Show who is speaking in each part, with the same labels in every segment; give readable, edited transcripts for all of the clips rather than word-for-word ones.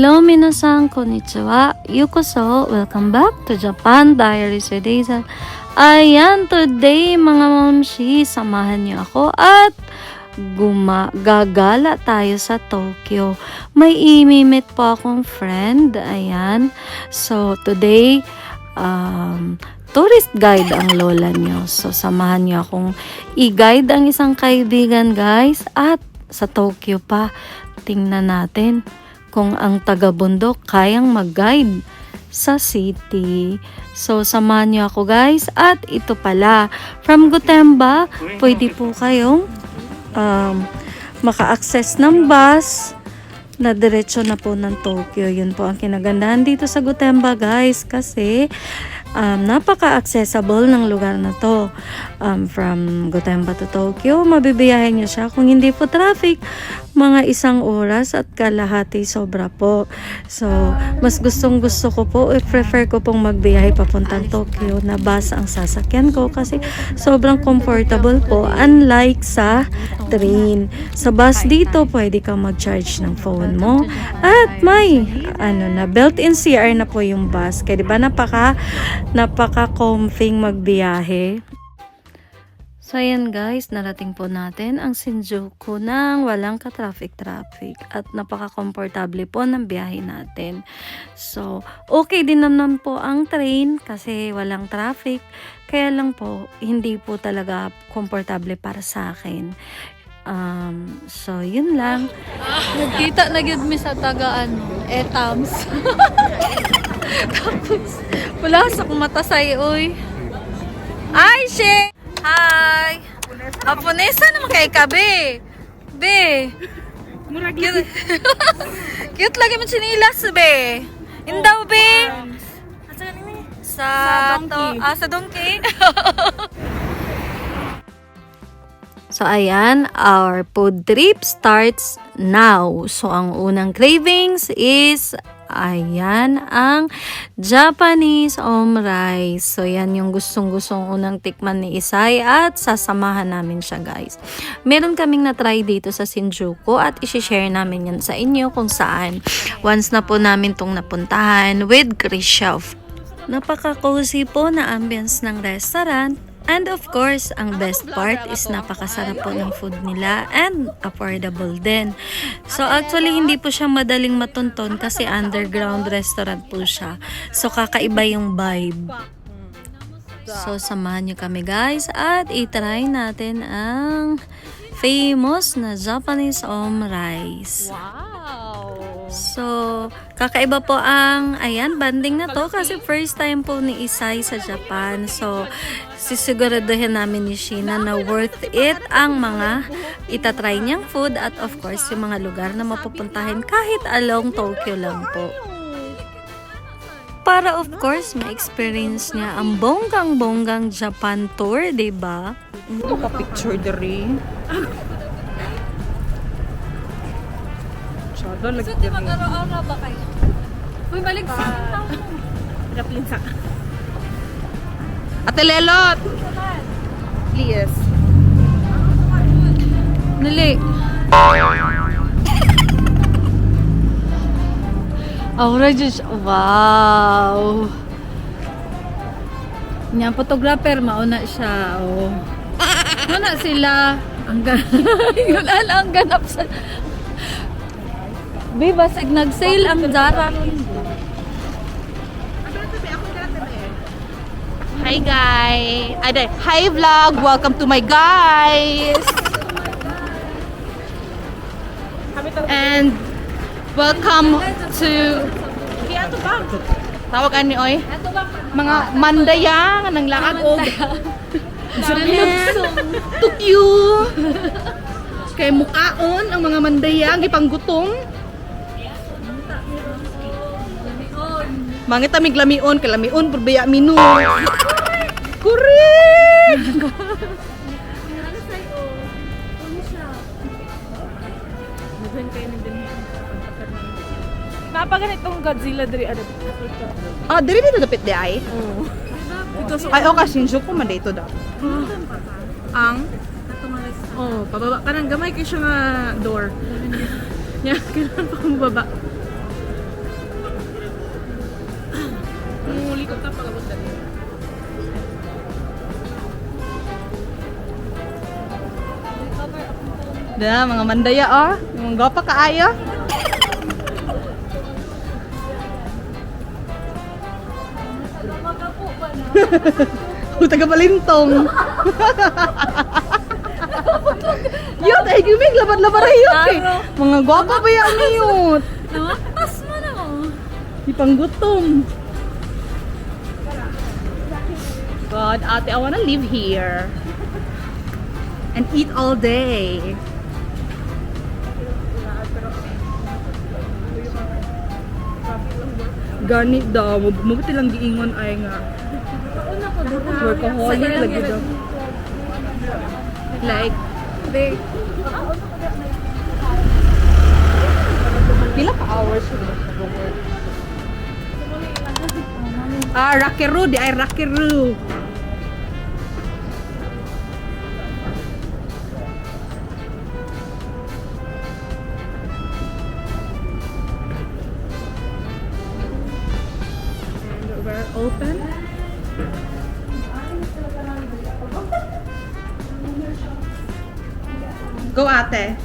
Speaker 1: Hello minasan, konnichiwa, yukoso, welcome back to Japan Diaries with Hazel. Ayan, today mga momshi, samahan niyo ako at gagala tayo sa Tokyo. May imimit po akong friend, ayan. So today, tourist guide ang lola niyo. So samahan niyo akong i-guide ang isang kaibigan guys, at sa Tokyo pa. Tingnan natin kung ang taga-bundok kayang mag-guide sa city. So, samahan niyo ako guys. At ito pala, from Gotemba, pwede po kayong maka-access ng bus na diretso na po ng Tokyo. Yun po ang kinagandahan dito sa Gotemba guys. Kasi, napaka-accessible ng lugar na to. From Gotemba to Tokyo, mabibiyahin niyo siya. Kung hindi po traffic, mga 1 oras at kalahati sobra po. So, mas gustong-gusto ko po, prefer ko pong magbiyahe papuntang Tokyo na bus ang sasakyan ko kasi sobrang comfortable po, unlike sa train. Sa bus dito, pwede kang mag-charge ng phone mo at may built-in CR na po yung bus. Kaya diba napaka-comfing magbiyahe. So ayan guys, narating po natin ang Shinjuku nang walang ka-traffic at napaka-komportable po ng biyahe natin. So okay din naman po ang train kasi walang traffic, kaya lang po hindi po talaga komportable para sa akin. So yun lang. Nagkita na gyud mi sa taga Etams. Tapos wala sa kumatasay oy. Ay she. Hi! Apunesa naman kay ka, be! Be! Cute, cute lagi mo sinilas, be! Indaw, be! Sa donkey. Sa donkey? So, ayan, our food trip starts now. So, ang unang cravings is ayan, ang Japanese omurice. So, yan yung gustong-gustong unang tikman ni Isay at sasamahan namin siya, guys. Meron kaming na-try dito sa Shinjuku at isi-share namin yan sa inyo kung saan. Once na po namin tong napuntahan with Krishof. Napaka-cozy po na ambience ng restaurant. And of course, ang best part is napakasarap po ng food nila and affordable din. So actually, hindi po siya madaling matunton kasi underground restaurant po siya. So kakaiba yung vibe. So samahan nyo kami guys at itry natin ang famous na Japanese omurice. Wow! So, kakaiba po ang, banding na to kasi first time po ni Isay sa Japan. So, sisiguraduhin namin ni Sheena na worth it ang mga itatry niyang food at of course yung mga lugar na mapupuntahin kahit along Tokyo lang po. Para of course ma-experience niya ang bonggang-bonggang Japan tour, diba?
Speaker 2: Ito ka picture diri. Sada lagi diri.
Speaker 1: Magaraon ba kayo? Uy, balik sa
Speaker 2: Raplinsa. Ate Lelot! Please.
Speaker 1: Nali. Aura just wow. Nya photographer mauna siya. Oh. Mana sila ang yun ang ganap sa Biba sig nag-sale ang Zara.
Speaker 2: Hi guys! Hi vlog! Welcome to my guys! And welcome to tawag ani oy mga mandaya nga nang laag og Tokyo kay mukaon ang mga mandaya ang gipanggutom mangita mig lamion kay lamion probaya minu correct
Speaker 3: Napaganitong Godzilla diri ada.
Speaker 2: diri dapit di ay ay o ka Shinjuku man dito daw ang
Speaker 3: Pababa ka nang gamay kay siya nga door. Nya kailangan pa kung baba.
Speaker 2: Da, mga mandaya oh. Mga gwapa kaayo. Kung taga Balintong. Yut, ay gimig, laban-laban ay yut eh. Mga gwapa ba yan ni yut?
Speaker 1: Namakas mo na
Speaker 2: Di panggutom. God, ate, I wanna live here. And eat all day. Ganit daw, mabuti lang giingon ay nga. Workaholic lagi daw. Like, pila ka hours yun nag-work? Rakeru, di ay Rakeru. And we're open. Go ate.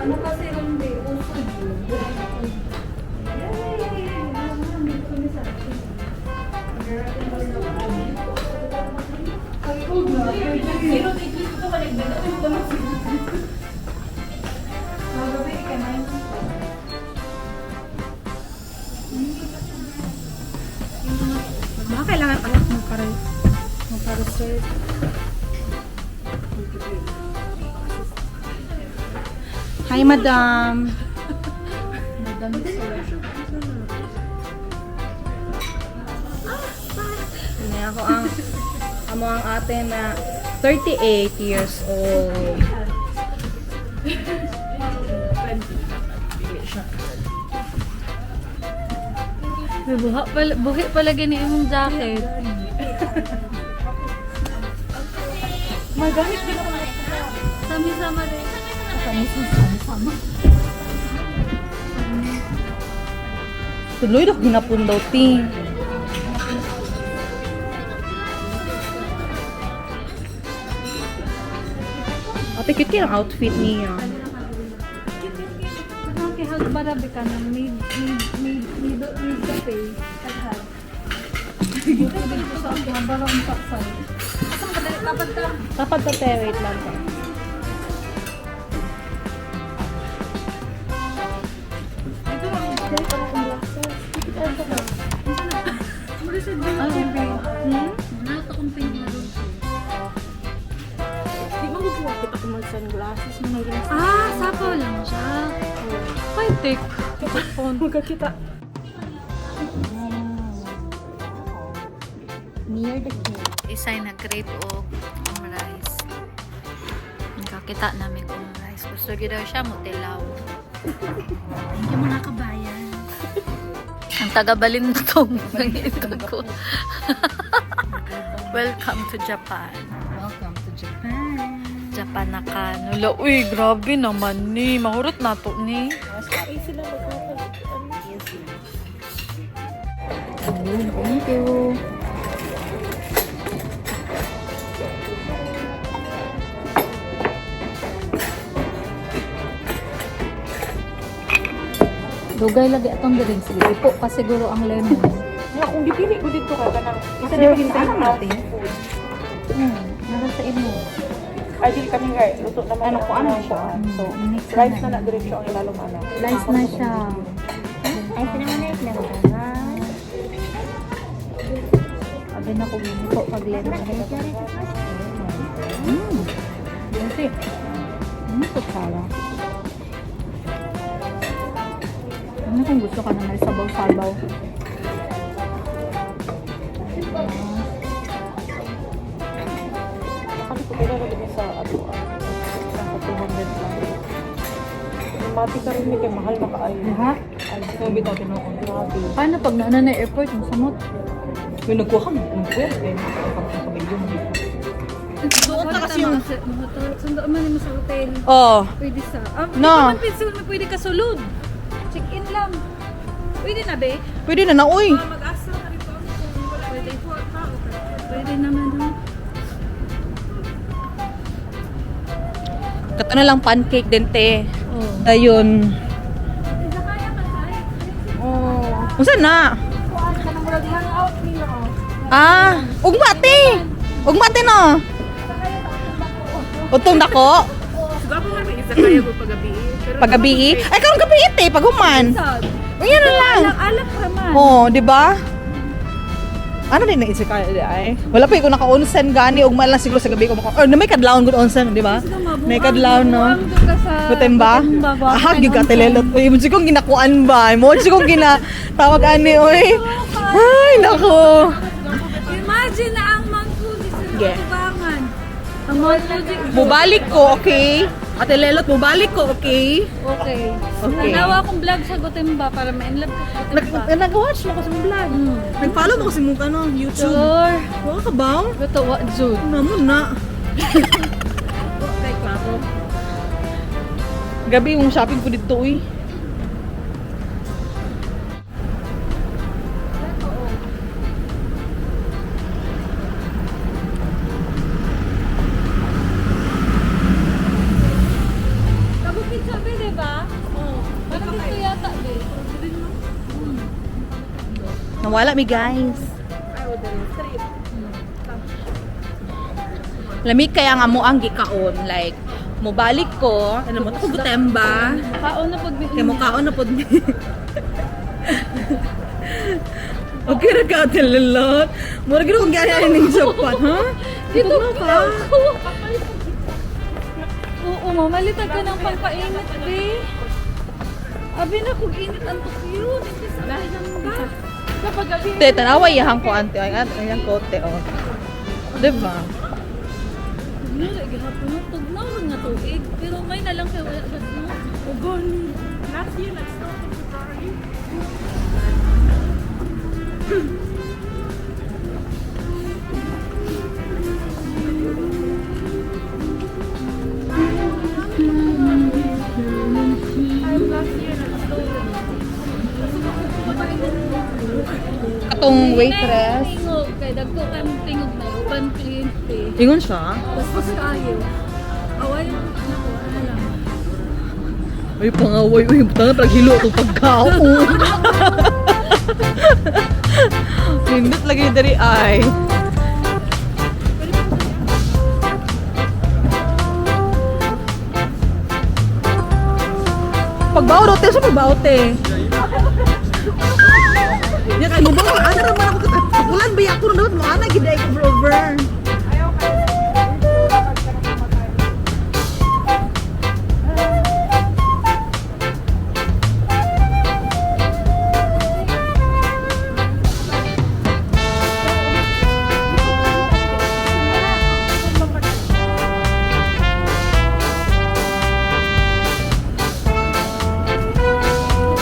Speaker 1: Ano kasi yung day, usod
Speaker 2: Baka kailangan pala magpa-reserve. Hi, madam. Ini ako ang ate na 38 years old.
Speaker 1: buhi pala gani imong jacket.
Speaker 3: Magamit din ako.
Speaker 1: Sami-sama rin.
Speaker 2: Tuloy dok ginapon daw ti. Ate, cute yung outfit niya.
Speaker 1: Nakakihag barabi ka ng need the pay. Taghag. Dito sa ang barang saksan. Asang kadali kapag ka?
Speaker 2: Kapag ka te, wait lang ka.
Speaker 3: Ito lang. Dali pa akong glasses. Ito ka. Muli sa din.
Speaker 1: Wala ito kong pink na doon.
Speaker 3: Di ba gusto kita kung mag-sunglasses mo ng glasses?
Speaker 1: Sapaw lang siya. High-tech.
Speaker 3: Phone. Magkakita.
Speaker 2: Near the cake.
Speaker 1: Isay na crepe o rice. Nakakita namin kung rice. Gusto niya daw siya mutilaw. Hindi mo nakabayan. Ang taga-Balintong ng ito ko. Welcome to Japan.
Speaker 2: Welcome to Japan.
Speaker 1: Japan na ka. Nula, uy, grabe naman ni. Mahurot na to ni.
Speaker 3: Ay, sila magkakita.
Speaker 2: Thank you.
Speaker 1: Dugay lagi atong diri. Sige, ipo pa siguro ang lemon.
Speaker 3: Nga, kung dipili ko dito ka kanang isa
Speaker 2: Kasi
Speaker 3: na
Speaker 2: yung
Speaker 3: rin sa
Speaker 2: alam natin.
Speaker 3: food.
Speaker 1: Nasa sa imo.
Speaker 3: Ay, di kami nga, luto naman
Speaker 2: Ano
Speaker 3: ang
Speaker 2: ko, ano siya?
Speaker 3: So,
Speaker 1: Mix
Speaker 3: rice na diretso ang ilalong ano.
Speaker 1: Rice na siya.
Speaker 2: Ay, sinamanight lang ka.
Speaker 1: Abi na ko ginito pag lemon.
Speaker 2: Kasi,
Speaker 1: Ito pala. Ano kung gusto ka na may sabaw-sabaw?
Speaker 3: Kasi kung pwede ko din sa ato, sa 200 lang. Mati ka rin kay mahal na kaayo.
Speaker 1: Ha?
Speaker 3: Ay, sabi tayo tinukong. Grabe.
Speaker 1: Paano pag naana na airport, ang samot?
Speaker 3: Yung nagkuha ka, nagkuha. Eh, nakapagsasabi yun.
Speaker 2: Suot na kasi yung...
Speaker 1: Sundaan man mo sa hotel.
Speaker 2: Oh.
Speaker 1: Pwede sa...
Speaker 2: No.
Speaker 1: Pwede ka sulod. Check-in lang. Pwede na, be?
Speaker 2: Pwede na na, uy.
Speaker 3: Mag-asa na rin po.
Speaker 1: Pwede po. rin naman.
Speaker 2: Kato na lang pancake din, te.
Speaker 1: Oh.
Speaker 2: Ayun. Oh. Unsa na? Ah, ugma te. Ugma te no. Utong dako.
Speaker 3: Siguro nga may isa kaya mo pagabi.
Speaker 2: Pagabi. Ay karon gabi te, paghuman. Unya na lang.
Speaker 1: Alak naman.
Speaker 2: Oh, di ba? Ano din na isip kaya ay? Wala pa ko naka-onsen gani ugma lang siguro sa gabi ko maka. May kadlawon gud onsen, di ba? May kadlawon no. Gutemba? Ah, gigatilelot. Uy, mo sigong ginakuan ba? Mo sigong tawag ani oy. Ay, nako.
Speaker 1: Imagine na ang mangkuli sa
Speaker 2: Yeah.
Speaker 1: tubangan. Ang mangkuli.
Speaker 2: Mubalik ko, okay? Ate Lelot, mubalik ko, okay?
Speaker 1: Okay.
Speaker 2: Okay.
Speaker 1: Nanawa akong vlog sa Gutemba para ma-inlove ko sa Gutemba.
Speaker 2: Nag-watch mo ko sa vlog. Nag-follow mo ko sa mong YouTube.
Speaker 1: Sure.
Speaker 2: Wala ka ba?
Speaker 1: Ito, what, Jude?
Speaker 2: Naman na. Gabi yung shopping ko dito, uy.
Speaker 1: Kabukit sabi, di ba? Oo. Parang dito yata, di.
Speaker 2: Nawala mi, guys. Lamig kaya nga mo ang gikaon. Like, mubalik ko. Ano mo, ako Gutemba.
Speaker 1: Kaon na pag
Speaker 2: Kaya mo kaon na po. Okay na ka, Ate Lelot. Mura gano'n kung gaya ng Japan, ha?
Speaker 1: Dito
Speaker 2: na pa.
Speaker 1: Oo, mamalitag ka ng pagpainit, be. Abi na kung init ang tukyo. Hindi sa lang ba? Kapag gabi.
Speaker 2: Te, tanawa yahan ko, ante. Ayan ko, te, oh. Diba?
Speaker 1: Tugnaw, gihapon mo. Tugnaw rin nga tuig. Pero may na lang kaya wala gas no. Ugon.
Speaker 3: Last year, nag-start in February.
Speaker 2: Katong waitress.
Speaker 1: Tingog. Kaya dagko kang tingog na yun. Uban kliyente.
Speaker 2: Ingon siya?
Speaker 1: Tapos kayo. Away yung anak ko. Ano lang.
Speaker 2: Ay, pangaway. Uy, tangan paghilo itong pagkaon. Nindot lagi dari ay. Pagbaot te, sa pagbaot te. Ya kay mo ba ana ra man ako kapulan ba ako dapat mo ana gid ay ko over.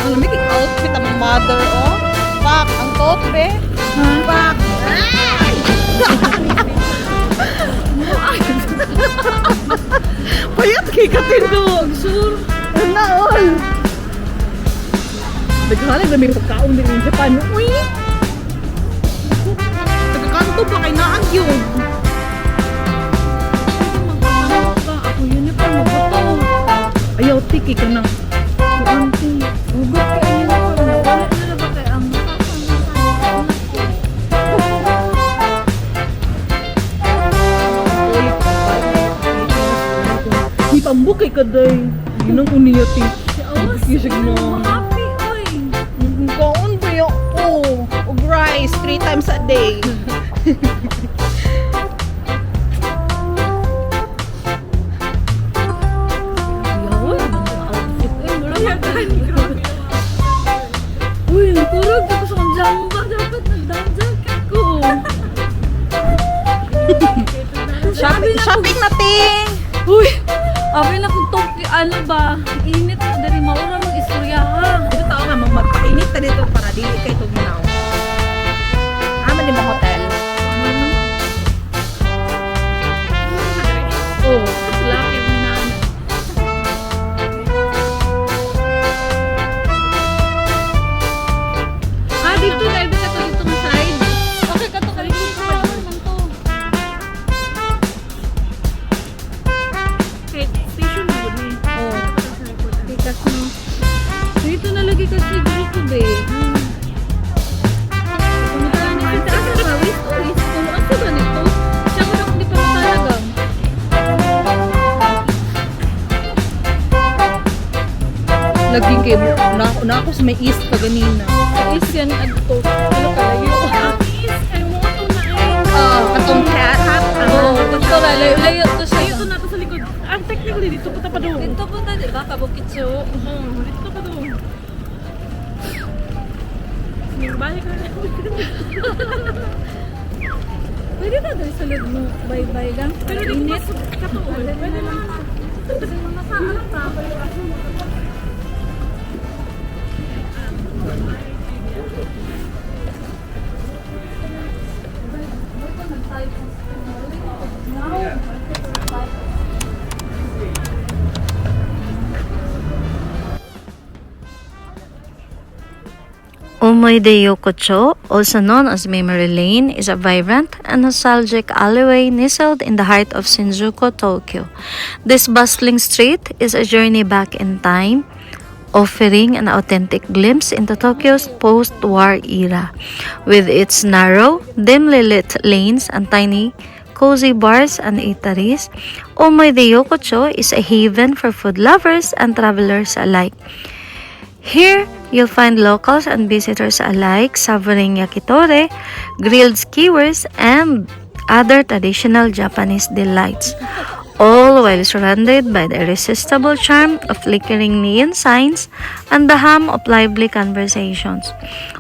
Speaker 2: Ang lamig ang outfit ang mother, oh. Pak, ang coat, be. Pak. Payat kay katindog. Sure. Ano, all. Naghalag na may pagkaon din sa Japan. Uy. Nagkakanto pa kay naag yun.
Speaker 1: Ako yun na pa mabuto.
Speaker 2: Ayaw, tiki ka na.
Speaker 1: Auntie. Ugot ka yun na pa. Wala na ba kay ang
Speaker 2: Di pambukay ka, day. Ginang ko niya, ti. Kisig mo.
Speaker 1: happy, oy.
Speaker 2: Kaon ba yun? Oh, og rice 3 times a day.
Speaker 1: Yawon, mga outfit. Uy, wala ka Uy, naturog ako sa kong jamba. Dapat nag-down jacket ko.
Speaker 2: Shopping natin!
Speaker 1: Uy, abi na kung toki, ano ba? Init na dari maura mong istorya ha.
Speaker 2: Ito tao nga, magpainit na dito para dili kay tugnaw. Aman din mo hotel.
Speaker 1: Oh, laki mo na. Ah, dito na. Ibi ka to dito ng side. Okay ka to. Kalikot ko pa naman to.
Speaker 2: laging kay na ako sa may east pa ganina.
Speaker 3: Is yan adto. Ano kalayo? Is ay mo to na
Speaker 2: Katong hat.
Speaker 3: Oh, dito na layo to siya. Layo to na to sa likod. Ang technically dito pa pa doon.
Speaker 1: Dito po na, di ba? Kabukitso.
Speaker 3: Dito pa doon. Balik na.
Speaker 1: Pwede ba dali sa loob mo? Bye-bye lang.
Speaker 3: Pero dito mas katuol. Pwede lang.
Speaker 1: Kasi mga saan pa. Umoy de Yokocho, also known as Memory Lane, is a vibrant and nostalgic alleyway nestled in the heart of Shinjuku, Tokyo. This bustling street is a journey back in time, offering an authentic glimpse into Tokyo's post-war era. With its narrow, dimly lit lanes and tiny, cozy bars and eateries, Umoy de Yokocho is a haven for food lovers and travelers alike. Here, you'll find locals and visitors alike savoring yakitori, grilled skewers, and other traditional Japanese delights, all while surrounded by the irresistible charm of flickering neon signs and the hum of lively conversations.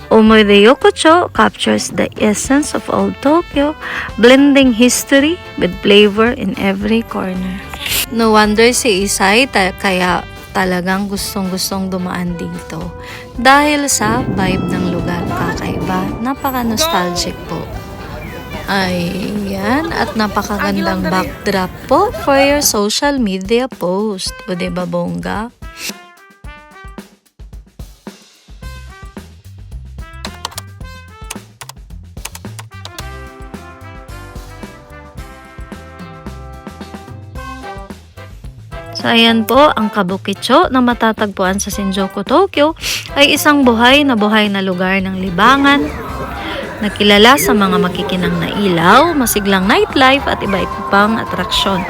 Speaker 1: Umoy de Yokocho captures the essence of old Tokyo, blending history with flavor in every corner. No wonder si Isay kaya talagang gustong-gustong dumaan dito dahil sa vibe ng lugar, kakaiba, napaka-nostalgic po. Ayan, at napakagandang backdrop po for your social media post. O diba, bongga? So, ayan po, ang Kabukicho na matatagpuan sa Shinjuku, Tokyo ay isang buhay na lugar ng libangan na kilala sa mga makikinang na ilaw, masiglang nightlife at iba-iba pang atraksyon.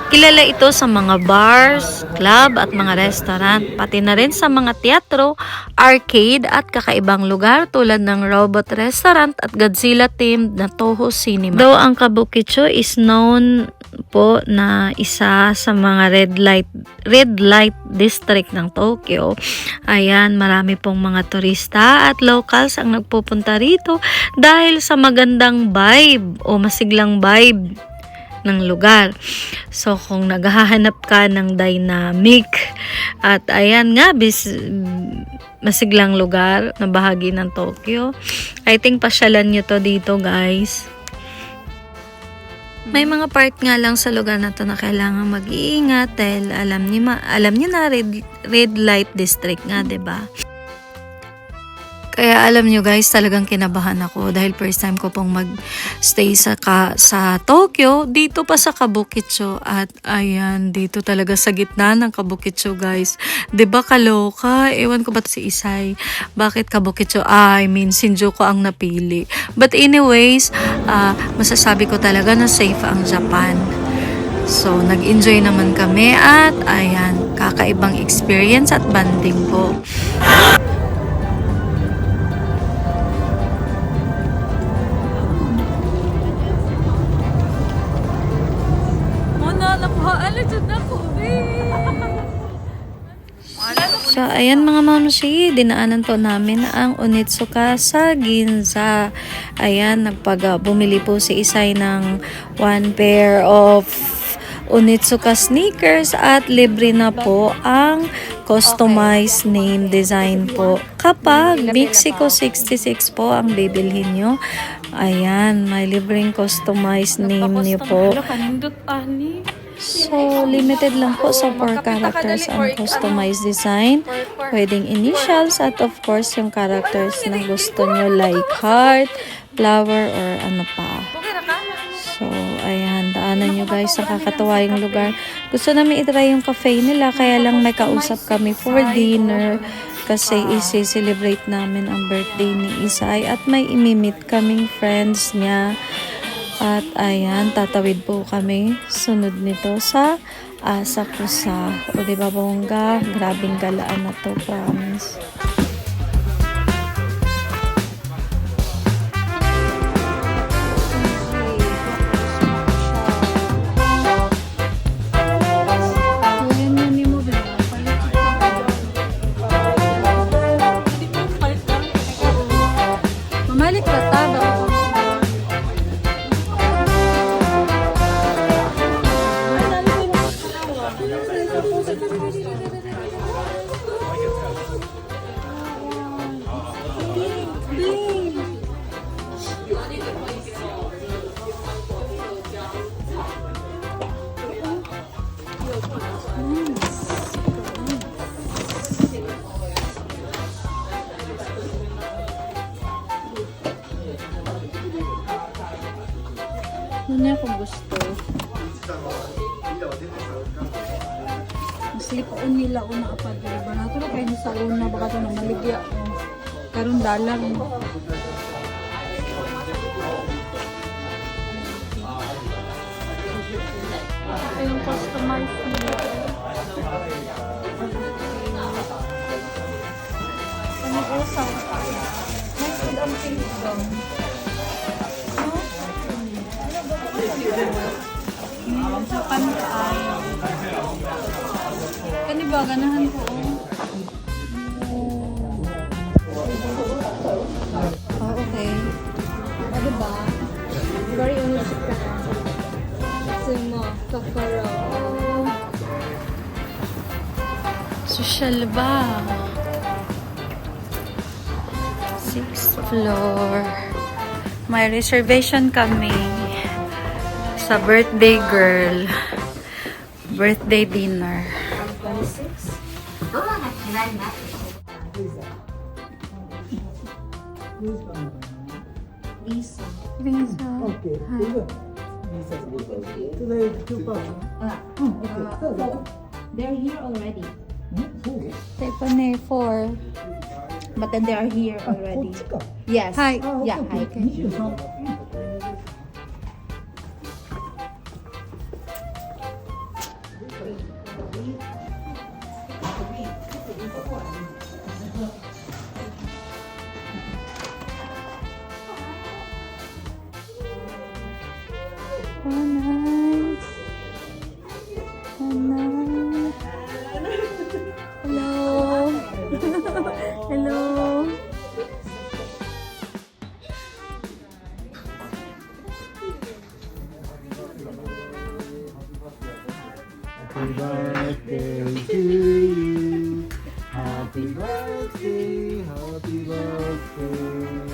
Speaker 1: Kilala ito sa mga bars, club at mga restaurant, pati na rin sa mga teatro, arcade at kakaibang lugar tulad ng Robot Restaurant at Godzilla-themed na Toho Cinema. Though ang Kabukicho is known po na isa sa mga red light district ng Tokyo. Ayan, marami pong mga turista at locals ang nagpupunta rito dahil sa magandang vibe o masiglang vibe ng lugar. So, kung naghahanap ka ng dynamic at ayan nga, masiglang lugar na bahagi ng Tokyo, I think pasyalan nyo to dito, guys. May mga part nga lang sa lugar na to na kailangan mag-iingat dahil alam niyo na red light district nga, 'di ba? Kaya alam nyo guys, talagang kinabahan ako dahil first time ko pong mag-stay sa Tokyo, dito pa sa Kabukicho. At ayan, dito talaga sa gitna ng Kabukicho guys. 'Di ba kaloka? Ewan ko ba't si Isay, bakit Kabukicho? Shinjuku ang napili. But anyways, masasabi ko talaga na safe ang Japan. So, nag-enjoy naman kami at ayan, kakaibang experience at banding po. So, ayan mga mamsi, dinaanan po namin ang Onitsuka sa Ginza. Ayan, bumili po si Isay ng 1 pair of Onitsuka sneakers at libre na po ang customized name design po. Kapag Mexico 66 po ang bibilhin nyo, ayan, may libreng customized name niyo po. So, limited lang po sa 4 characters ang customized design. Pwedeng initials at of course yung characters na gusto nyo like heart, flower, or ano pa. So, ayan, daanan nyo guys sa kakatuwa yung lugar. Gusto namin itry yung cafe nila, kaya lang may kausap kami for dinner. Kasi isi-celebrate namin ang birthday ni Isay at may imimit kaming friends niya. At ayan, tatawid po kami sunod nito sa Asa Kusa. O diba bongga? Grabing galaan na to, promise. Mamalik ka tada. Ano niya ako gusto? Maslipaon nila una kapag iba na ito kayo sa una baka ito na maligya karon dalang ito yung customized nila ano usaw nice with ang kingdom sa pantay. Kani ba ganahan ko? Oh, okay. Ano ba? Very honest ka. Sumo, kakaro. Social ba? 6th floor. May reservation kami. Sa birthday girl. Birthday dinner. 26. Visa.
Speaker 4: Okay. Today, 2 pounds.
Speaker 5: They're here already.
Speaker 1: Tepane 4.
Speaker 5: But then they are here already. Yes.
Speaker 1: Hi.
Speaker 5: Yeah, hi.
Speaker 1: Oh, nice. Oh, nice. Hello. Hello.
Speaker 4: Happy birthday to you. Happy birthday, happy birthday.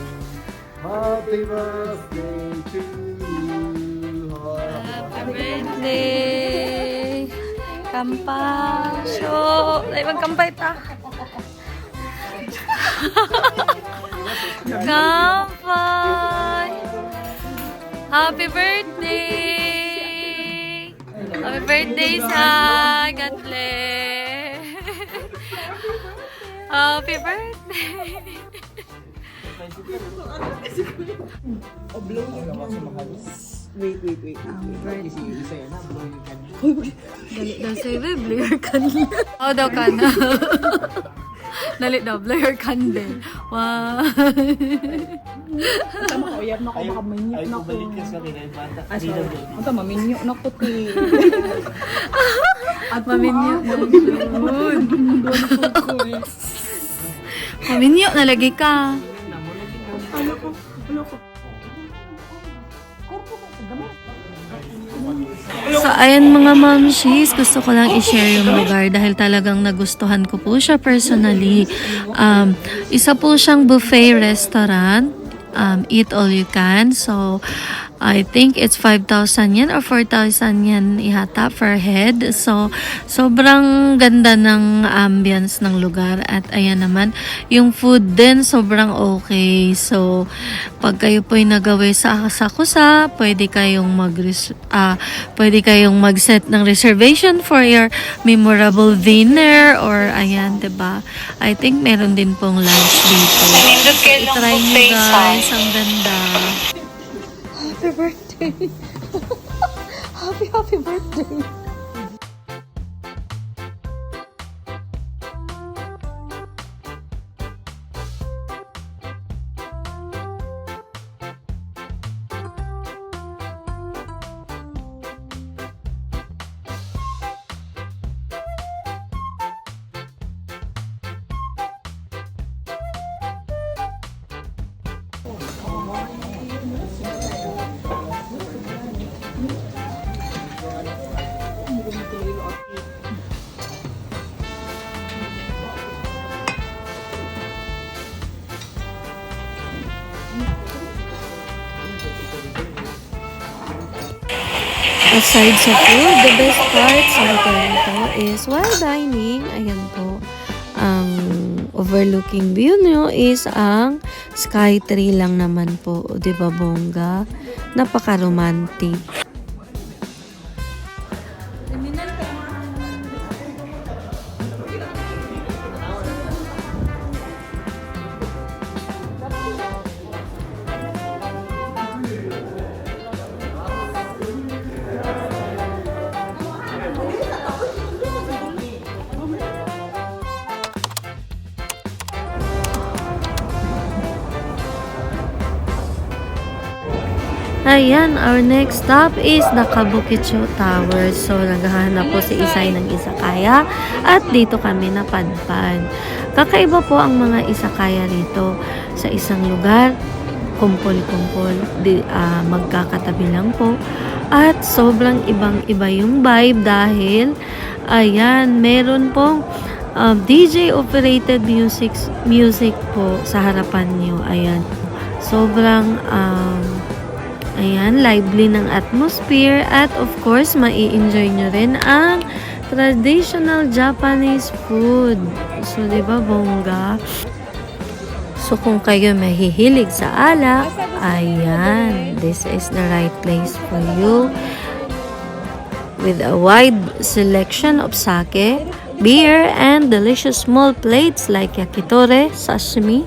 Speaker 4: Happy birthday to you.
Speaker 1: Happy birthday. Kampasyo. Ay, magkampay ta. Kampay. Happy birthday. Happy birthday, Sa. God bless. Happy birthday.
Speaker 2: Wait.
Speaker 1: Dali daw sa'yo, babe. Blair candle. Oo daw ka na. Dali daw, Blair candle. Wow.
Speaker 2: Tama ko, uyab na ko, baka minyok na ko. Ay, sorry. Ito, maminyok na ko, ti.
Speaker 1: At maminyo na yun. Maminyo na lagi ka. So, ayan mga mamshis, gusto ko lang i-share yung lugar dahil talagang nagustuhan ko po siya personally. Isa po siyang buffet restaurant. Eat all you can. So, I think it's 5,000 yen or 4,000 yen ihata per head. So, sobrang ganda ng ambience ng lugar. At ayan naman, yung food din sobrang okay. So, pag kayo po'y nagawi sa Asakusa, pwede kayong mag-set ng reservation for your memorable dinner or ayan, 'di ba? I think meron din pong lunch dito. I-try nyo guys, ang ganda. Happy birthday! Happy birthday! Aside sa food, the best part sa hotel nito is while dining, ayan po, ang overlooking view nyo is ang sky tree lang naman po. O, di ba, bongga? Napaka-romantic. Ayan, our next stop is the Kabukicho Tower. So, naghahanap po si Isay ng izakaya at dito kami napadpad. Kakaiba po ang mga izakaya rito. Sa isang lugar, kumpol-kumpol, magkakatabi lang po. At sobrang ibang-iba yung vibe dahil, ayan, meron pong DJ operated music po sa harapan nyo. Ayan, sobrang ayan, lively ng atmosphere at of course, mai-enjoy nyo rin ang traditional Japanese food. So, di ba, bongga? So, kung kayo mahihilig sa alak, ayan, this is the right place for you. With a wide selection of sake, beer, and delicious small plates like yakitori, sashimi,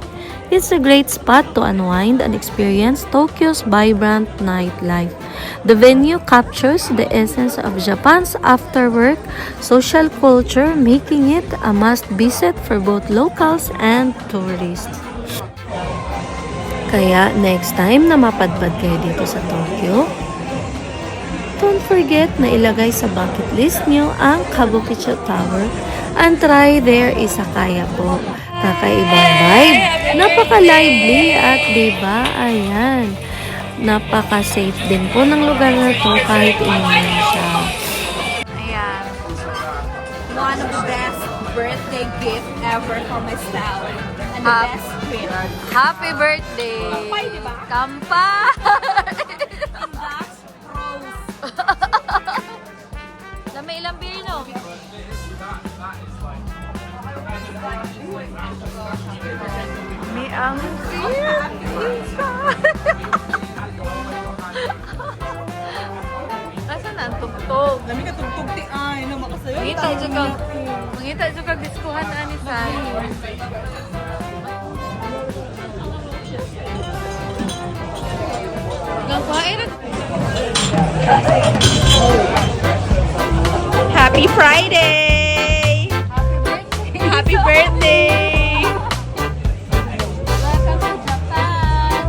Speaker 1: it's a great spot to unwind and experience Tokyo's vibrant nightlife. The venue captures the essence of Japan's after-work social culture, making it a must-visit for both locals and tourists. Kaya next time na mapadpad kayo dito sa Tokyo, don't forget na ilagay sa bucket list nyo ang Kabukicho Tower and try their izakaya po. Kakaibang vibe, napaka-lively at diba, ayan, napaka-safe din po ng lugar na to kahit inuman siya.
Speaker 5: Ayan. One of the best birthday gift ever for myself. And the best gift.
Speaker 1: Happy birthday!
Speaker 5: Kampay, diba?
Speaker 1: Kampay!
Speaker 5: That's rose.
Speaker 1: Lama ilang bilino? May ang Asa na ang tugtog?
Speaker 2: Lami ka tugtog ti ay na makasayo.
Speaker 1: Mangita juga diskuhan na ni Sai.
Speaker 5: Happy Friday! Happy birthday!
Speaker 1: Welcome to Japan!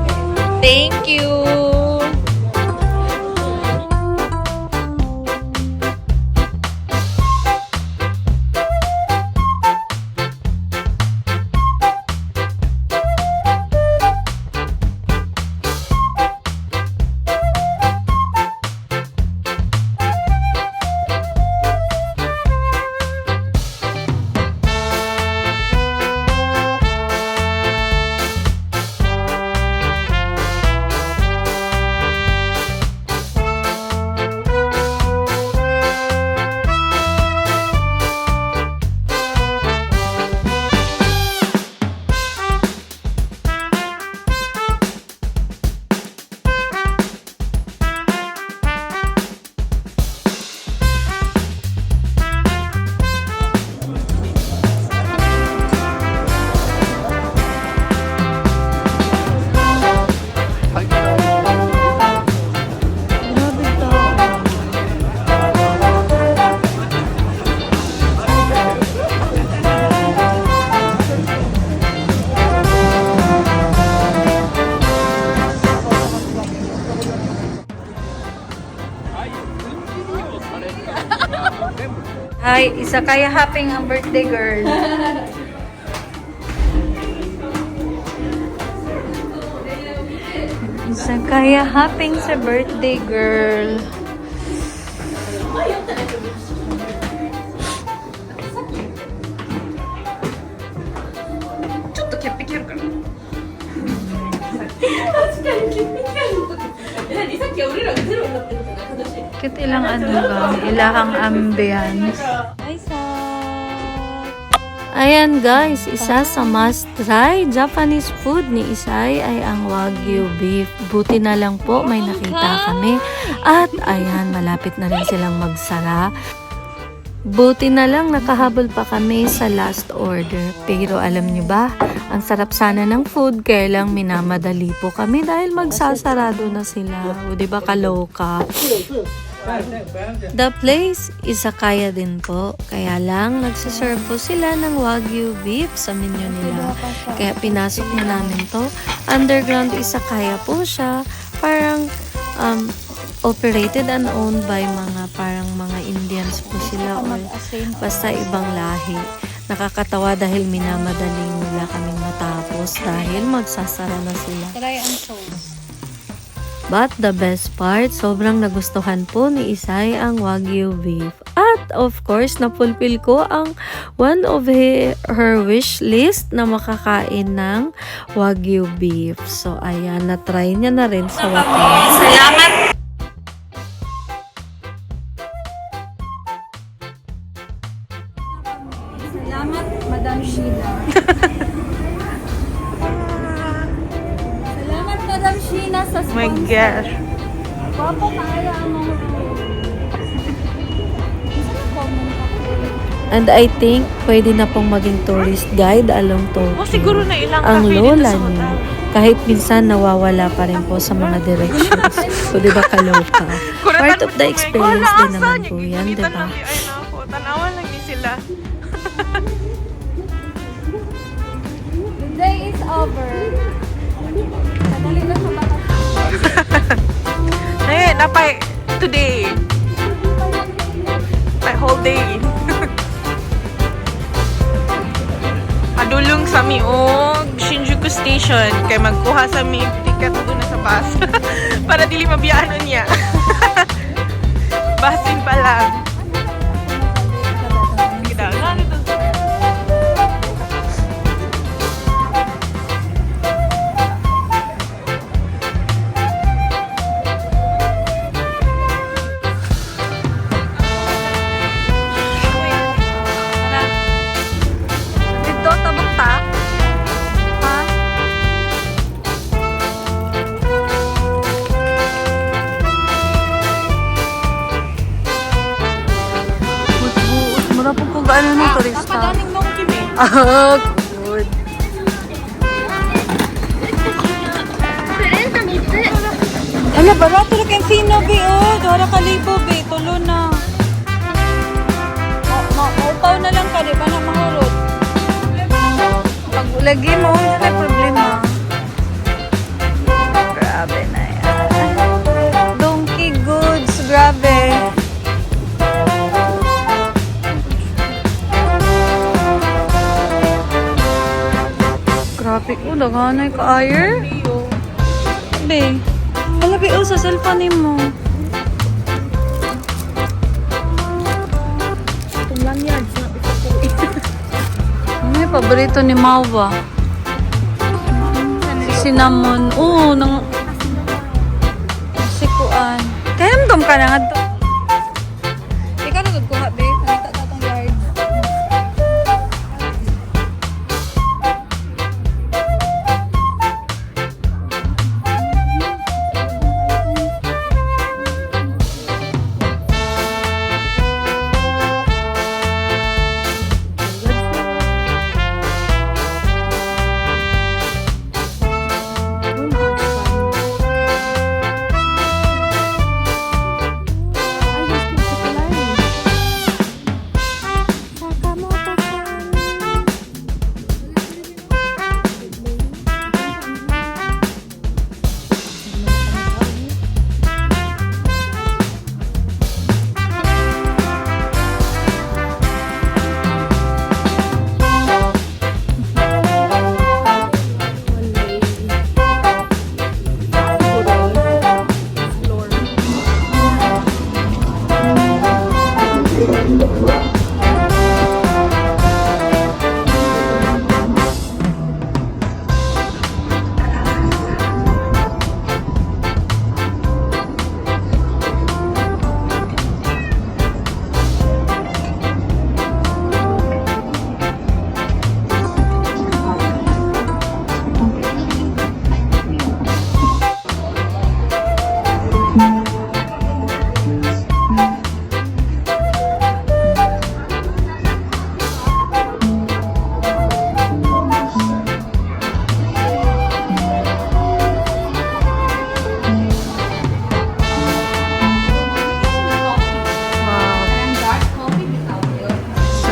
Speaker 5: Thank you!
Speaker 1: Hi, isa kaya happy ang birthday girl. Isa kaya happy sa birthday girl. Cute ilang ano ba? Ilahang ambience. Ayan guys, isa sa must try Japanese food ni Isay ay ang Wagyu beef. Buti na lang po may nakita kami. At ayan, malapit na rin silang magsara. Buti na lang nakahabol pa kami sa last order. Pero alam niyo ba, ang sarap sana ng food kaya lang minamadali po kami dahil magsasarado na sila. O diba kaloka? The place is Sakaya din po. Kaya lang, nagsiserve po sila ng Wagyu beef sa menu nila. Kaya pinasok na namin to. Underground Izakaya po siya. Parang operated and owned by parang mga Indians po sila or basta ibang lahi. Nakakatawa dahil minamadaling nila kaming matapos dahil magsasara na sila.
Speaker 5: Try ang sauce.
Speaker 1: But the best part, sobrang nagustuhan po ni Isay ang Wagyu beef. At of course, napulpil ko ang one of her wish list na makakain ng Wagyu beef. So ayan, na-try niya na rin sa wakas.
Speaker 5: Salamat! Salamat, Madam Sheila. Salamat, Madam Sheila, sa sponsor.
Speaker 3: My gosh.
Speaker 5: Guwapo kaya ang mga
Speaker 1: And I think, pwede na pong maging tourist guide along Tokyo.
Speaker 3: Oh, siguro na ilang
Speaker 1: Ang
Speaker 3: cafe dito
Speaker 1: lola
Speaker 3: sa
Speaker 1: niya,
Speaker 3: hotel.
Speaker 1: kahit minsan nawawala pa rin po sa mga directions. So, di ba kaloka? Part of the experience din naman po yan, di ba?
Speaker 3: Ay nako, tanawan lang ni sila.
Speaker 5: The day is over. Nadali na sa batas.
Speaker 3: Eh, napay today. My whole day. Adulong sa mi og Shinjuku Station kay magkuha sa mi ticket doon sa bus para dili mabiyaan niya. Basin pa lang. Sige daw, ano to?
Speaker 5: Dito, tabok ta. Ha?
Speaker 1: Mura po po gaano ng turista.
Speaker 3: Paganing nung kimi.
Speaker 1: Ah, good.
Speaker 2: Ala, barato na kayong sino, be, oh. Dora kalibo, be. Tulo na. Maupaw na lang ka, di ba na mahurot? Pag lagi mo, yun may problema. Grabe na yan. Donkey goods, grabe. Grabe ko, daghanay ka ayer. Be, wala be, sa cellphone mo. Ano yung paborito ni Mawa? Cinnamon. Oo, nang... Sikuan. Kaya namdom ka na nga to. Ikaw na kuha, be. Nakita ka itong yard.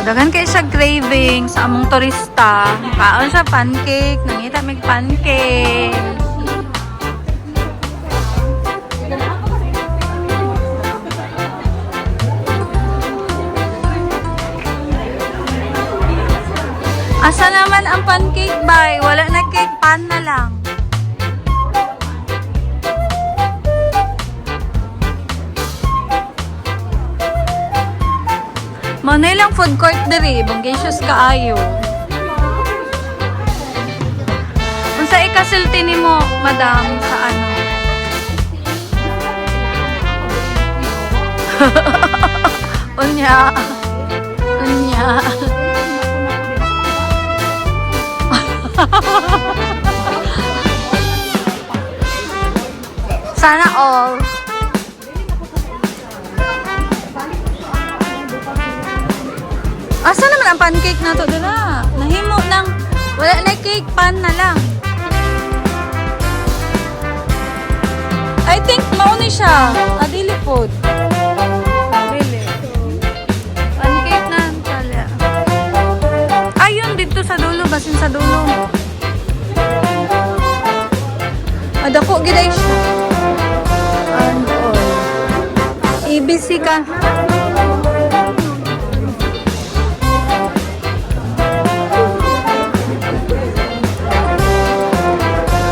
Speaker 1: Daghan kay siya craving sa among turista. Kaon siya pancake, nangita mig pancake. Asa naman ang pancake, bay? Wala na cake, pan na lang. Manay lang food court diri, banggacious kaayo. Unsa ikasulti nimo, madam, sa ano? Unya. Unya. Sana all. Asa naman ang pancake na to dira? Nahimo lang. Wala na cake, pan na lang. I think mauni siya. Adili food. Adili. Pancake na tala. Ayun dito sa dulo, basin sa dulo. Adako giday siya. And all. ABC ka.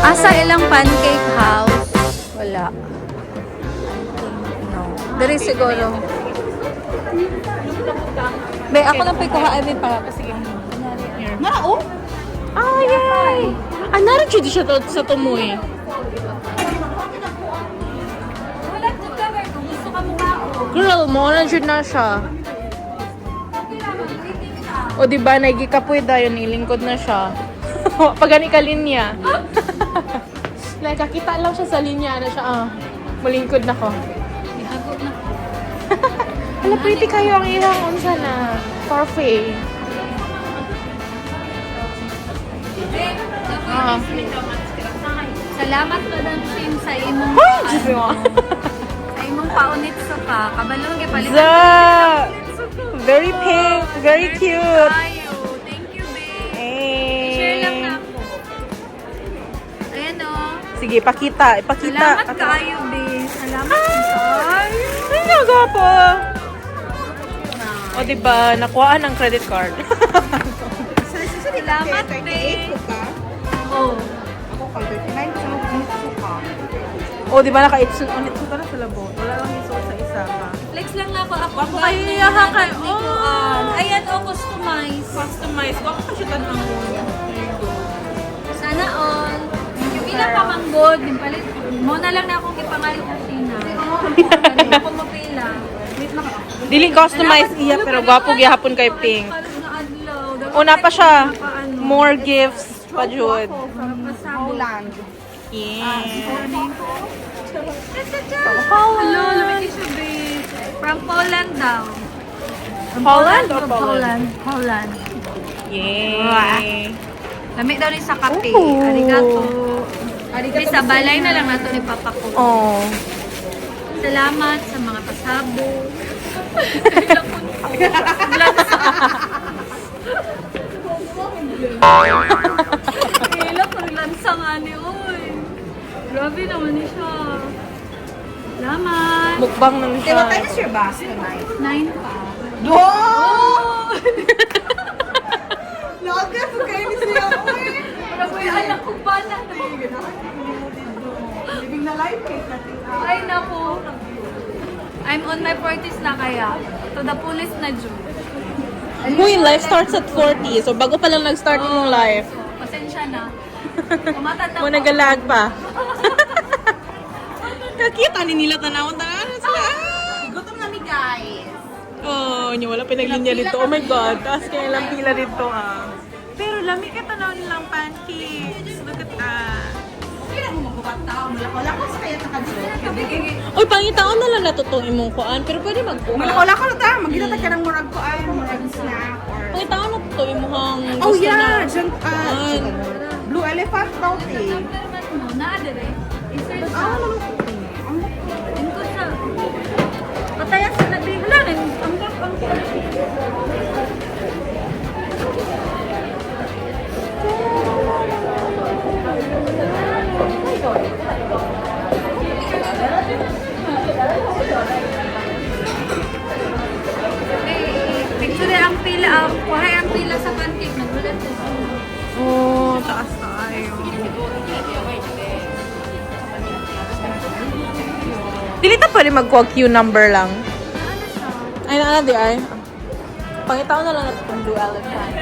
Speaker 1: Asa ilang pancake house? Wala. No. Dari siguro. Be, ako lang pa kuha ay para kasi
Speaker 2: Na, oh?
Speaker 3: Ay, ay. Naran siya di siya sa tumoy. Girl, mo na siya. O diba, nagikapoy dayon, ilingkod na siya. Pagani ka linya. Nakakita lang siya sa linya na siya, malingkod na ko.
Speaker 1: Ihagot na ko.
Speaker 3: Hala, pretty kayo ang ilang unsa na. Parfait.
Speaker 1: Salamat Madam Shin sa imong sa imong paunit sa ka. Kabalong gipalitan.
Speaker 3: The very pink, very cute.
Speaker 1: Tayo. Thank you, babe. Share lang na
Speaker 3: Eh.
Speaker 1: ako. Ayan o.
Speaker 3: Sige, ipakita.
Speaker 1: Salamat kayo, babe. Salamat sa
Speaker 3: Ay, nagapo. O diba, nakuhaan ng credit card.
Speaker 1: Salamat, babe. Oh.
Speaker 2: Ako, 39 sa mga suka.
Speaker 3: O diba, naka-itsun on it. Suka na sa labo. Wala lang yung sauce sa isa pa.
Speaker 1: Flex lang na ako. Ako
Speaker 3: Wako kayo yaha kayo. Oh.
Speaker 1: Ayan o, customize.
Speaker 3: Customize. Wako pa siya tanang mo. There you go.
Speaker 1: Sana all. Yung ilang pamanggod, yung palit. Mo na lang na akong ipangalit na Sina. Ano ako mapila.
Speaker 3: Dili customize iya, pero gwapo gyapon kay Pink. Una pa siya. More gifts pa jud.
Speaker 2: Holland.
Speaker 3: Yeah.
Speaker 1: Hello, lumiki siya, babe. From Poland daw.
Speaker 3: Holland or
Speaker 1: From
Speaker 3: Poland?
Speaker 1: Poland.
Speaker 3: Yay.
Speaker 1: Lamig daw ni sa kape.
Speaker 3: Ooh.
Speaker 1: Arigato. Di sa balay na lang nato ni Papa ko.
Speaker 3: Oh.
Speaker 1: Salamat sa mga pasabo. Hila, parang lansang ani, oy. Grabe naman ni siya. Salamat.
Speaker 3: Mukbang nang
Speaker 2: Okay, what
Speaker 3: siya.
Speaker 2: time is your bus tonight?
Speaker 1: 9 pa.
Speaker 2: Oh! Laga, kayo ni siya.
Speaker 1: Wala ko yung anak ko pa na.
Speaker 2: Living na life, cake natin.
Speaker 1: Ay, naku. I'm on my 40s na kaya. To the fullest na June.
Speaker 3: Uy, life starts at 40. So, bago pa lang nag-start yung life.
Speaker 1: So, pasensya na. Kumatanda
Speaker 3: Mo nagalag pa. Kakita ni nila tanawon sila.
Speaker 2: Gutom na mi, guys.
Speaker 3: Oh, niyo wala pinaglinya dito. Oh my God. Taas kaya lang pila dito Pero lami ka tanaw nilang pancakes. Look at that.
Speaker 2: Kailan mo magpapataw? Wala ko sa kaya nakadyo.
Speaker 3: Uy, pangitaon na lang natutong imong kuan. Pero pwede magkuha.
Speaker 2: Wala ko na ta. Magkita ka ng murag ko ay murag snack or...
Speaker 3: Pangitaon na to imong
Speaker 2: Oh
Speaker 3: gusto
Speaker 2: yeah!
Speaker 3: na.
Speaker 2: Diyan, Blue Elephant daw eh.
Speaker 1: mo. Naadere. Insert sa...
Speaker 2: Ah, ano?
Speaker 1: Input sa... Pataya sa nagbihala rin. Ang
Speaker 3: pwede magkuha queue number lang. Ay, di ay. Pangitaw na lang natin yung Blue Elephant.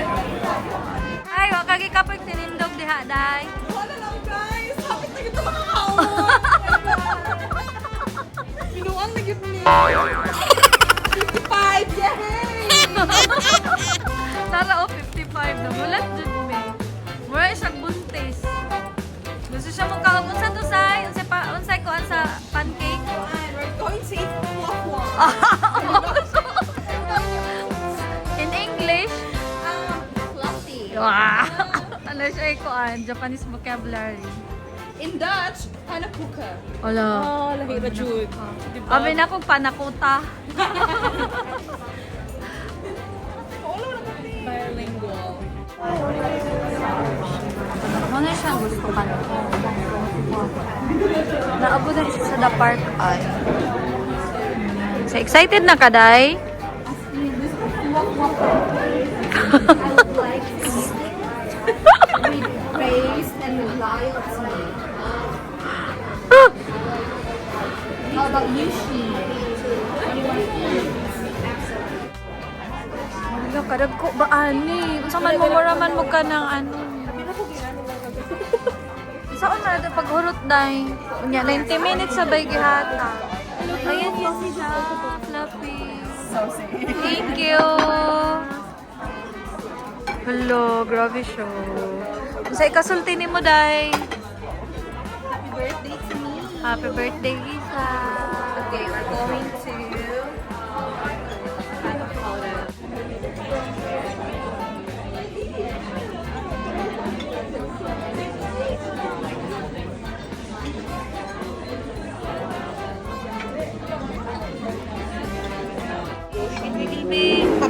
Speaker 1: Ay, wakagi kapoy tinindog diha, day.
Speaker 3: Wala lang guys! Hapit na kita makakaon! Pinuang na gift ni. 55! Yay!
Speaker 1: Tara, 55 na. Mulat dun, me. Mura siyang buntis. Gusto siya mong kahapon sa tusay. Unsay ko sa pancake.
Speaker 3: We're going to eat waffle.
Speaker 1: In English,
Speaker 5: Fluffy.
Speaker 1: wow. Ano siya ikuan? Japanese vocabulary.
Speaker 3: In Dutch, panakuka.
Speaker 1: Wala.
Speaker 3: Oh, lahi na jud. Diba?
Speaker 1: Abi na kong panakuta.
Speaker 3: Bilingual.
Speaker 1: Ano siya gusto ka na? Naabot na siya sa the park ay. So excited na ka, day?
Speaker 5: I would like with praise and loyalty. How about you, Shi?
Speaker 1: Ano kadag ko ba ani? Unsa man mo muraman mo ka ng ano? Saan na natin paghurot day? Unya 90 minutes sabay gihata. Ayan yan siya, Fluffy. Thank you. Hello, grabe siya. Sa ikasulti ni mo, day.
Speaker 5: Happy birthday to me.
Speaker 1: Happy birthday, Lisa.
Speaker 5: Okay, we're going to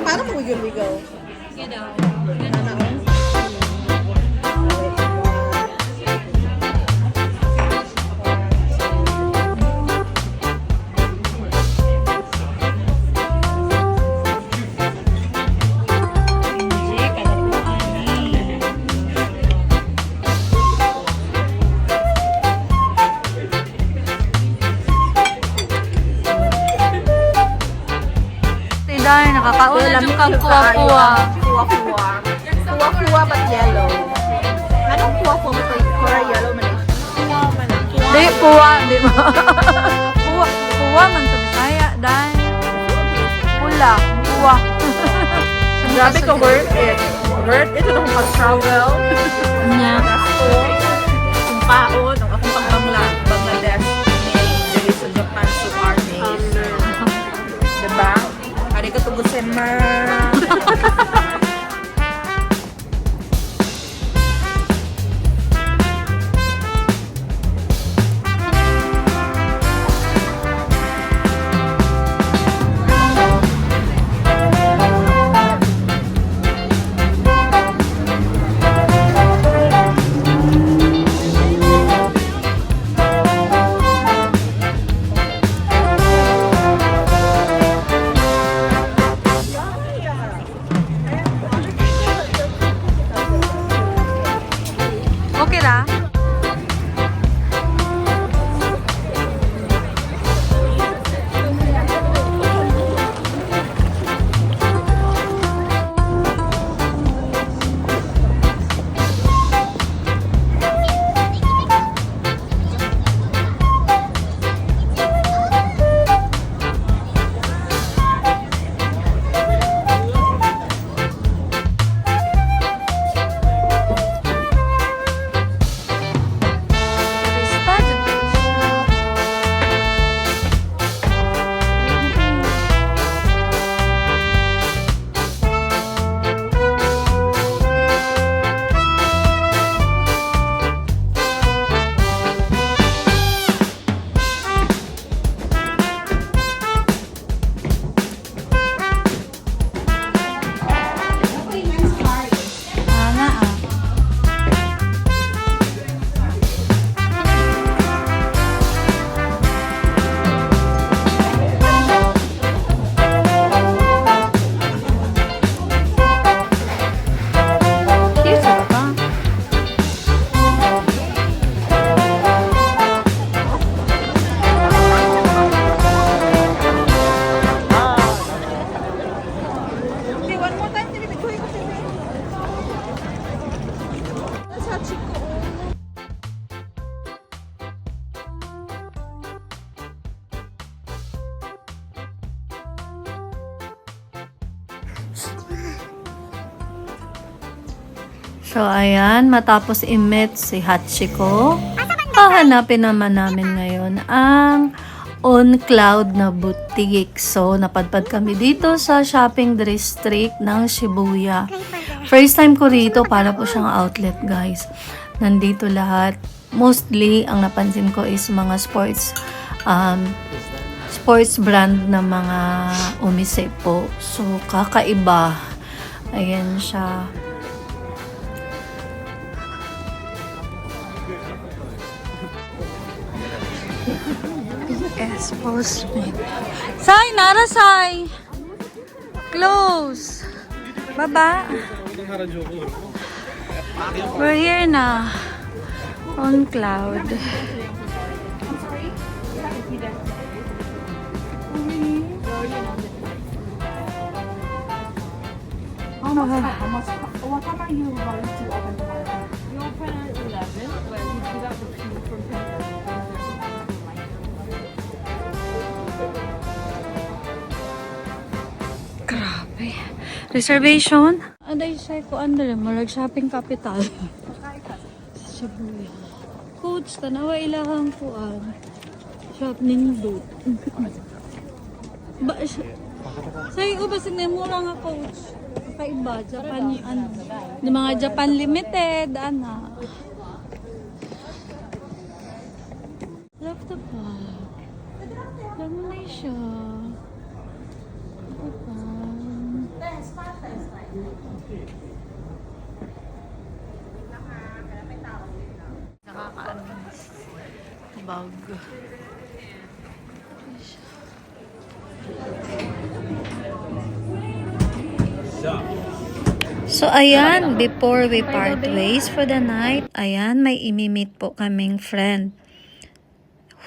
Speaker 2: Paano mo wiggle-wiggle?
Speaker 1: You know. Day, nakakauna yung kang kuwa-kuwa.
Speaker 5: kuwa-kuwa. Kuwa-kuwa but yellow. Anong kuwa-kuwa mo for yellow man?
Speaker 1: Di, kuwa, di ba? Kuwa, kuwa man sa Bisaya, day. Pula, kuwa.
Speaker 3: Grabe ka, worth it. Worth it nung pag-travel.
Speaker 1: Nya.
Speaker 3: Ako, kung paon, ang akong pag-Bangladesh dili sa Japan to our nation. Diba? Arigatou gozaimasu.
Speaker 1: So, ayan, matapos i-meet si Hachiko, hahanapin naman namin ngayon ang On Cloud na boutique. So, napadpad kami dito sa shopping district ng Shibuya. First time ko rito, para po siyang outlet, guys. Nandito lahat. Mostly, ang napansin ko is mga sports brand na mga umise po. So, kakaiba. Ayan siya. Expose me. Sai, nara Sai. Close. Baba. We're here na. On Cloud.
Speaker 3: How much? What time are you going to open tomorrow? You open at 11, but you got the queue from 10.
Speaker 1: Grabe. Reservation? Aday siya ko andale mo shopping capital. Sa Shibuya. Coach, tanawa ilahang kuan. Shop nindot. Ba say ubasig na mura nga coach. Kakaiba, Japan ano. Di mga Japan limited ana. Laptop pa. Ano na siya? Nakakaanis. Bag. So, ayan, before we part ways for the night, ayan, may imi-meet po kaming friend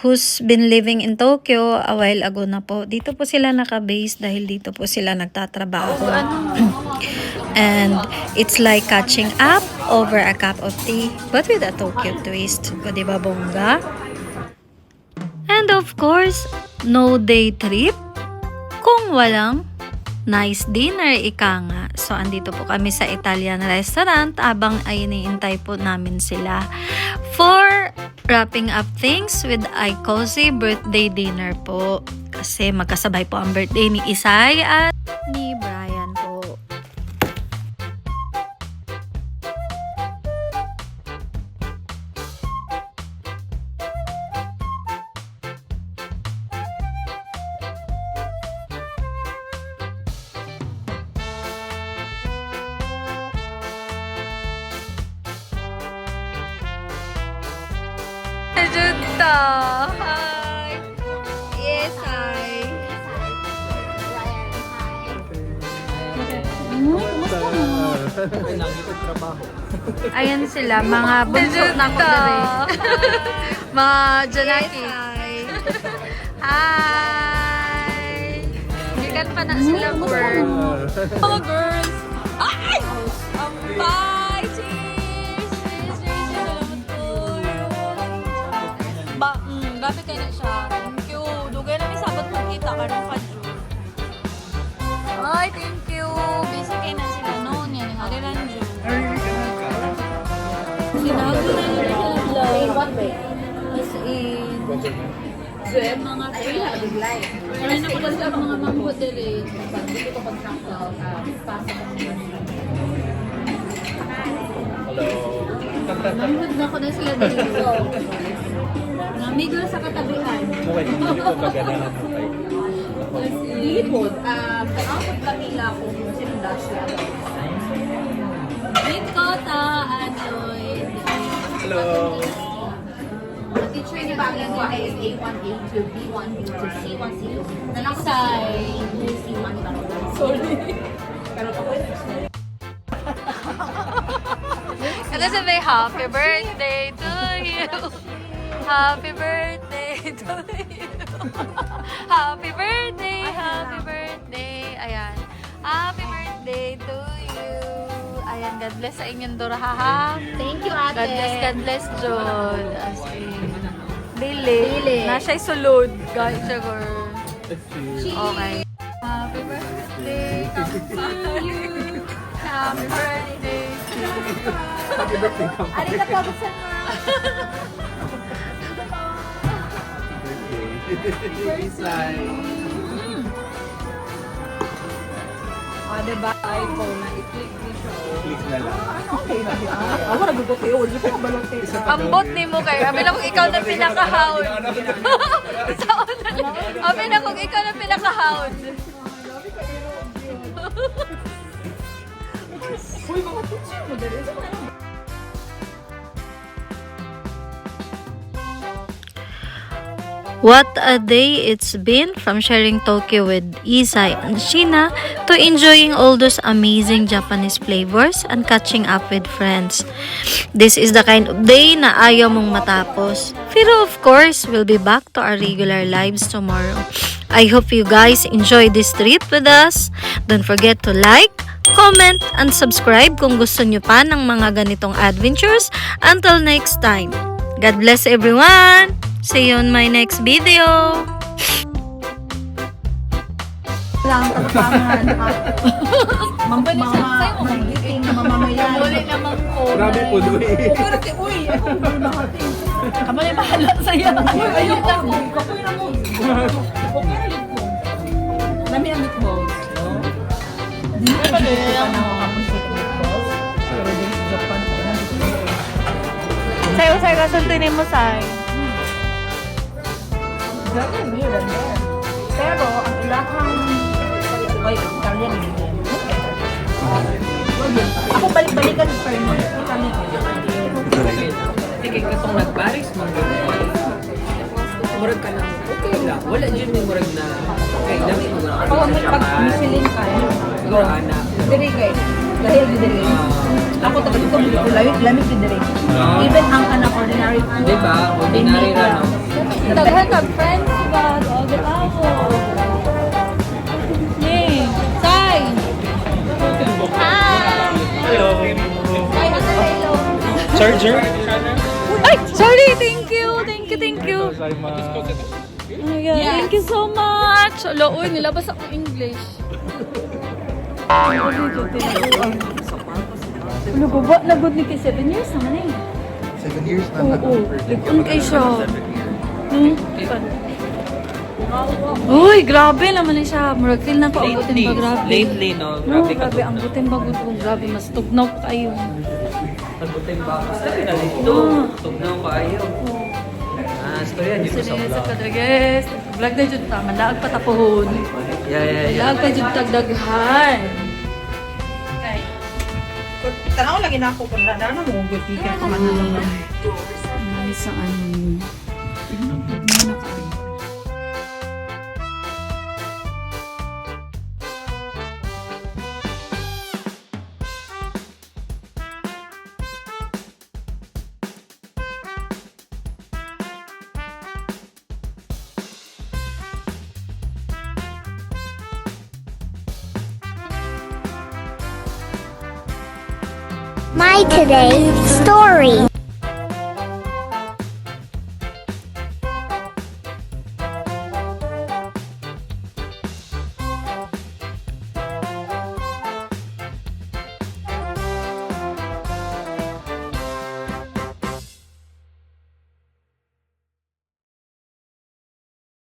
Speaker 1: who's been living in Tokyo a while ago na po. Dito po sila naka-base dahil dito po sila nagtatrabaho. And it's like catching up over a cup of tea, but with a Tokyo twist. O, diba, bongga? And of course, no day trip kung walang nice dinner, ika nga. So, andito po kami sa Italian restaurant abang ay iniintay po namin sila for wrapping up things with a cozy birthday dinner po. Kasi magkasabay po ang birthday ni Isay at ni Brian po. Junta! Hi! Yes, hi! Ayan sila, mga bunso na ko dere. Mga Janaki. Hi! Bigat pa na sila, bird. Mga girls! Ay! Bye! Cheers! Cheers! Cheers! Grabe kayo na siya. Thank you. Dugay na may sabat magkita ka ng kadyo. Ay, thank you. Busy kayo na sila noon. Yan, yung haliran dyo. Sinago na yun sila vlog. As in, mga friends. Kaya na pala sa mga mamhotel eh. Dito ko pag-travel. Mamhod na ko na sila dito. Namigo sa katabihan.
Speaker 3: Lipod, pag-out lang nila kung sinundasya.
Speaker 1: Meet Kota, Anoy.
Speaker 3: Hello! The teacher niya ba ang ay is A1, A2, B1, B2, C1, C2. Nalakasay. C1, diba? Sorry. Pero ako
Speaker 1: Kasi sabi, happy birthday to you. Happy birthday to you. Happy birthday, happy birthday. Ayan. Happy birthday to you. Ayan, God bless sa inyong dura, ha?
Speaker 5: Thank you, ate.
Speaker 1: God bless, John. As in, Dili. Nasa'y sulod. Guys, girl. Okay. Happy birthday to you.
Speaker 5: Happy birthday.
Speaker 4: Happy birthday ka.
Speaker 5: Arigatou gozaimasu.
Speaker 4: Isay.
Speaker 5: O, diba? iPhone na i-click mo siya.
Speaker 4: Click na lang.
Speaker 2: Ako nagugot kayo. Hindi ko kabalot kayo.
Speaker 5: Ambot ni mo kayo. Abi na kung ikaw na pinakahawd. Abi na kung ikaw na pinakahawd.
Speaker 2: Uy, mga teacher mo dali.
Speaker 1: What a day it's been from sharing Tokyo with Isai and Shina to enjoying all those amazing Japanese flavors and catching up with friends. This is the kind of day na ayaw mong matapos. Pero of course, we'll be back to our regular lives tomorrow. I hope you guys enjoy this trip with us. Don't forget to like, comment, and subscribe kung gusto nyo pa ng mga ganitong adventures. Until next time, God bless everyone! See you on my next video!
Speaker 2: Lang kapapangan. Mamamayan.
Speaker 5: Uli naman ko.
Speaker 4: Grabe po, Louie.
Speaker 2: Pero ti, uy, ako mahati.
Speaker 5: Kamo yung bahala sa'yo.
Speaker 2: Ayun ako. Kapoy na mo. Okay na dito. Nami ang meatballs. Di ba ba dito pa na makapos sa meatballs? Pero din sa Japan.
Speaker 5: Sa'yo, sa'yo, kasuntunin mo sa'yo.
Speaker 2: Grabe, weird and there. Pero, ang ilahang Italian din. Ako balik-balikan sa Italian.
Speaker 6: Sige, katong nag-Paris, murag ka lang, okay lang. Wala dyan yung murag na, okay, dami mo na
Speaker 2: Oo, may pag-misilin ka.
Speaker 6: Siguro, ana.
Speaker 2: Diri guys. Dahil di diri. Ako taga dito lamig di diri. Even ang kanang ordinary food.
Speaker 6: Di ba? Ordinary na, no?
Speaker 5: Daghan kag friends ba? O, di ako. Yay! Say! Hi!
Speaker 4: Hello.
Speaker 5: Say, hello.
Speaker 4: Charger?
Speaker 1: Ay! Sorry! Thank you! Thank you! Thank you!
Speaker 4: Sorry,
Speaker 1: Oh my God, thank you so much! Alo, uy, nilabas ako English. Ano ba ba? Nagod ni kay 7 years naman eh.
Speaker 4: 7 years na.
Speaker 1: Oo. Nagkun kay siya. Uy, grabe naman eh siya. Murag feel na ko ang butin ba grabe.
Speaker 6: Lately, no?
Speaker 1: No,
Speaker 6: Grabe ka
Speaker 1: grabe, ang butin ba gud ko. Grabe, mas tugnaw ko kayo.
Speaker 6: Pagbutin ba? Sabi na dito, tugnaw ka ayaw. Storya, dito sa
Speaker 1: Sige, sa
Speaker 6: vlog.
Speaker 1: kadagis. Vlog na dyan ta. Mandaag pa tapuhon.
Speaker 6: Yeah.
Speaker 1: Mandaag pa dyan tagdaghan.
Speaker 2: Tanaw lagi na ako kung na mo good ticket pa man.
Speaker 1: Ay, saan?
Speaker 7: My today's story.